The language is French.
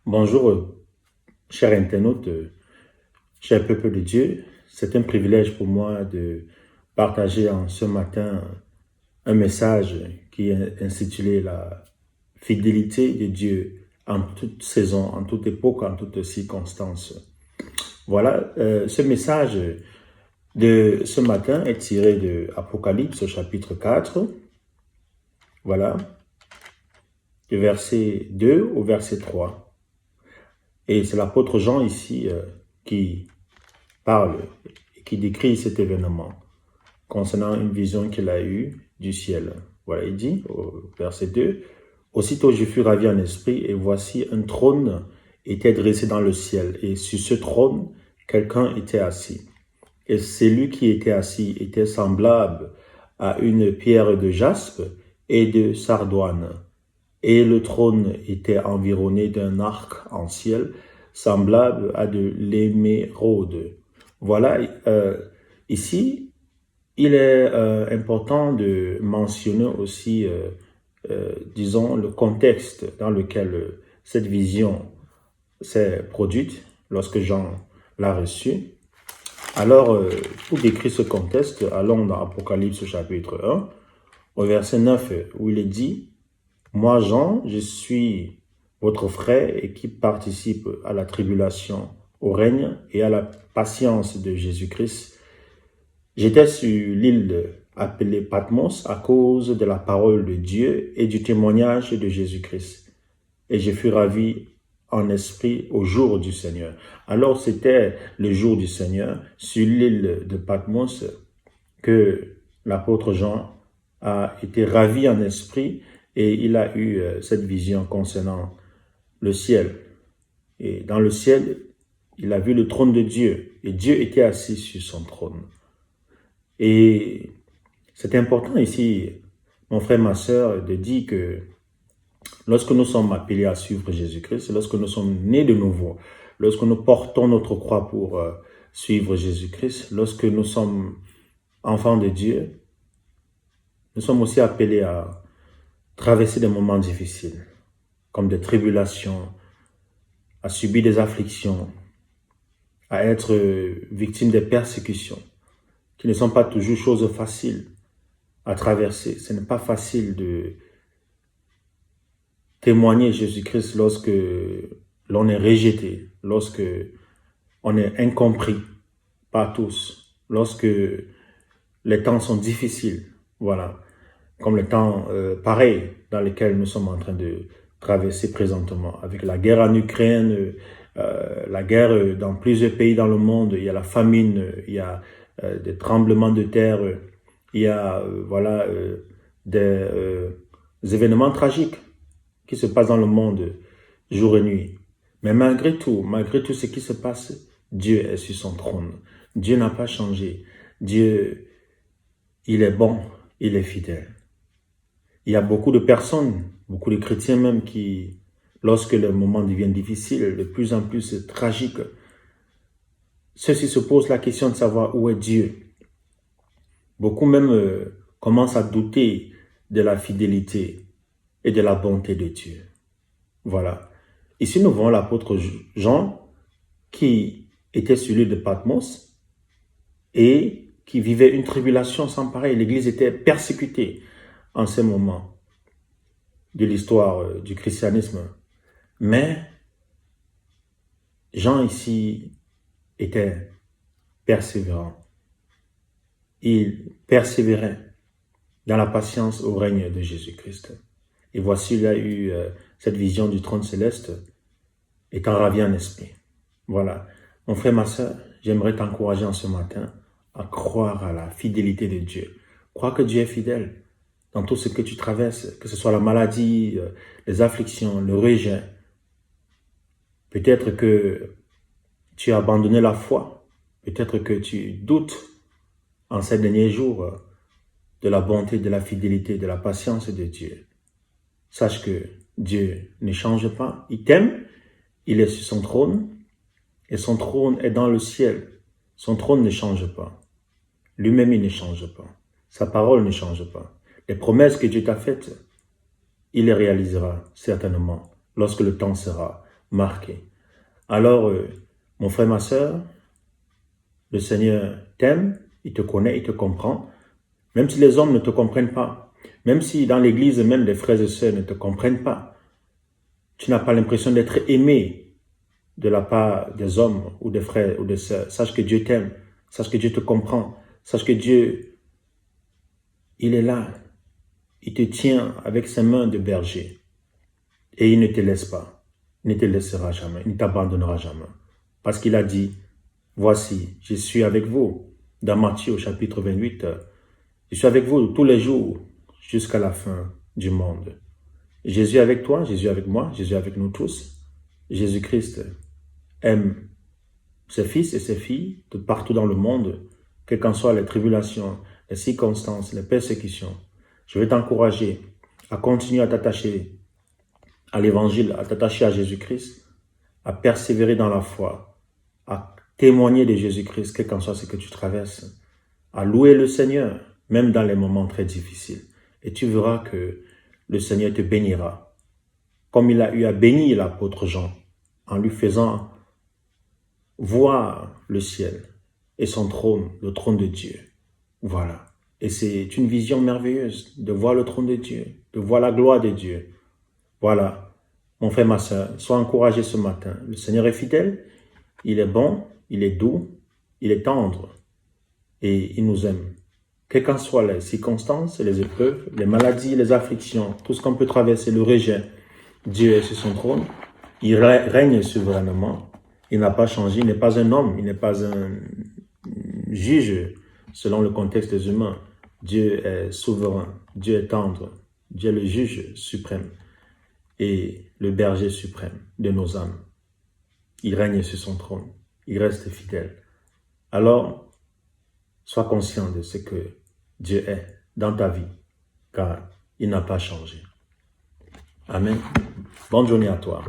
Bonjour, chers internautes, cher peuple de Dieu. C'est un privilège pour moi de partager en ce matin un message qui est intitulé La fidélité de Dieu en toute saison, en toute époque, en toutes circonstances. Voilà, ce message de ce matin est tiré de Apocalypse au chapitre 4. Voilà, du verset 2 au verset 3. Et c'est l'apôtre Jean ici qui parle et qui décrit cet événement concernant une vision qu'il a eue du ciel. Voilà, il dit au verset 2, « Aussitôt je fus ravi en esprit, et voici un trône était dressé dans le ciel, et sur ce trône, quelqu'un était assis. Et celui qui était assis était semblable à une pierre de jaspe et de sardoine. Et le trône était environné d'un arc en ciel, semblable à de l'émeraude. » Voilà, ici, il est important de mentionner aussi, disons, le contexte dans lequel cette vision s'est produite lorsque Jean l'a reçue. Alors, pour décrire ce contexte, allons dans Apocalypse chapitre 1, au verset 9, où il est dit « Moi, Jean, je suis votre frère et qui participe à la tribulation, au règne et à la patience de Jésus-Christ. J'étais sur l'île appelée Patmos à cause de la parole de Dieu et du témoignage de Jésus-Christ. Et je fus ravi en esprit au jour du Seigneur. » Alors c'était le jour du Seigneur sur l'île de Patmos que l'apôtre Jean a été ravi en esprit et il a eu cette vision concernant le ciel. Et dans le ciel, il a vu le trône de Dieu et Dieu était assis sur son trône. Et c'est important ici, mon frère, ma sœur, de dire que lorsque nous sommes appelés à suivre Jésus-Christ, lorsque nous sommes nés de nouveau, lorsque nous portons notre croix pour suivre Jésus-Christ, lorsque nous sommes enfants de Dieu, nous sommes aussi appelés à traverser des moments difficiles, comme des tribulations, à subir des afflictions, à être victime des persécutions, qui ne sont pas toujours choses faciles à traverser. Ce n'est pas facile de témoigner Jésus-Christ lorsque l'on est rejeté, lorsque on est incompris par tous, lorsque les temps sont difficiles, voilà, comme les temps pareils dans lesquels nous sommes en train de traverser présentement, avec la guerre en Ukraine, la guerre dans plusieurs pays dans le monde, il y a la famine, il y a des tremblements de terre, il y a voilà, des événements tragiques qui se passent dans le monde jour et nuit. Mais malgré tout ce qui se passe, Dieu est sur son trône. Dieu n'a pas changé. Dieu, il est bon, il est fidèle. Il y a beaucoup de personnes, beaucoup de chrétiens même qui, lorsque le moment devient difficile, de plus en plus tragique, ceux-ci se posent la question de savoir où est Dieu. Beaucoup même commencent à douter de la fidélité et de la bonté de Dieu. Voilà. Ici, nous voyons l'apôtre Jean qui était sur l'île de Patmos et qui vivait une tribulation sans pareil. L'Église était persécutée en ce moment de l'histoire du christianisme. Mais Jean ici était persévérant. Il persévérait dans la patience au règne de Jésus-Christ. Et voici, il a eu cette vision du trône céleste, étant ravi en esprit. Voilà. Mon frère, ma soeur, j'aimerais t'encourager en ce matin à croire à la fidélité de Dieu. Crois que Dieu est fidèle dans tout ce que tu traverses, que ce soit la maladie, les afflictions, le rejet. Peut-être que tu as abandonné la foi. Peut-être que tu doutes en ces derniers jours de la bonté, de la fidélité, de la patience de Dieu. Sache que Dieu ne change pas. Il t'aime, il est sur son trône et son trône est dans le ciel. Son trône ne change pas. Lui-même, il ne change pas. Sa parole ne change pas. Les promesses que Dieu t'a faites, il les réalisera certainement lorsque le temps sera marqué. Alors, mon frère, ma soeur, le Seigneur t'aime, il te connaît, il te comprend, même si les hommes ne te comprennent pas, même si dans l'église, même les frères et sœurs ne te comprennent pas, tu n'as pas l'impression d'être aimé de la part des hommes ou des frères ou des sœurs. Sache que Dieu t'aime, sache que Dieu te comprend, sache que Dieu, il est là, il te tient avec ses mains de berger et il ne te laisse pas, il ne te laissera jamais, il ne t'abandonnera jamais. Parce qu'il a dit, voici, je suis avec vous, dans Matthieu au chapitre 28, je suis avec vous tous les jours jusqu'à la fin du monde. Jésus est avec toi, Jésus est avec moi, Jésus est avec nous tous. Jésus-Christ aime ses fils et ses filles de partout dans le monde, quelles qu'en soient les tribulations, les circonstances, les persécutions. Je vais t'encourager à continuer à t'attacher à l'évangile, à t'attacher à Jésus-Christ, à persévérer dans la foi, à témoigner de Jésus-Christ, quel qu'en soit ce que tu traverses, à louer le Seigneur, même dans les moments très difficiles. Et tu verras que le Seigneur te bénira, comme il a eu à bénir l'apôtre Jean, en lui faisant voir le ciel et son trône, le trône de Dieu. Voilà. Et c'est une vision merveilleuse de voir le trône de Dieu, de voir la gloire de Dieu. Voilà. Mon frère, ma soeur, sois encouragé ce matin. Le Seigneur est fidèle, il est bon, il est doux, il est tendre et il nous aime. Quelles qu'en soient les circonstances, les épreuves, les maladies, les afflictions, tout ce qu'on peut traverser, le rejet, Dieu est sur son trône, il règne souverainement, il n'a pas changé, il n'est pas un homme, il n'est pas un juge selon le contexte des humains. Dieu est souverain, Dieu est tendre, Dieu est le juge suprême et le berger suprême de nos âmes. Il règne sur son trône, il reste fidèle. Alors, sois conscient de ce que Dieu est dans ta vie, car il n'a pas changé. Amen. Bonne journée à toi.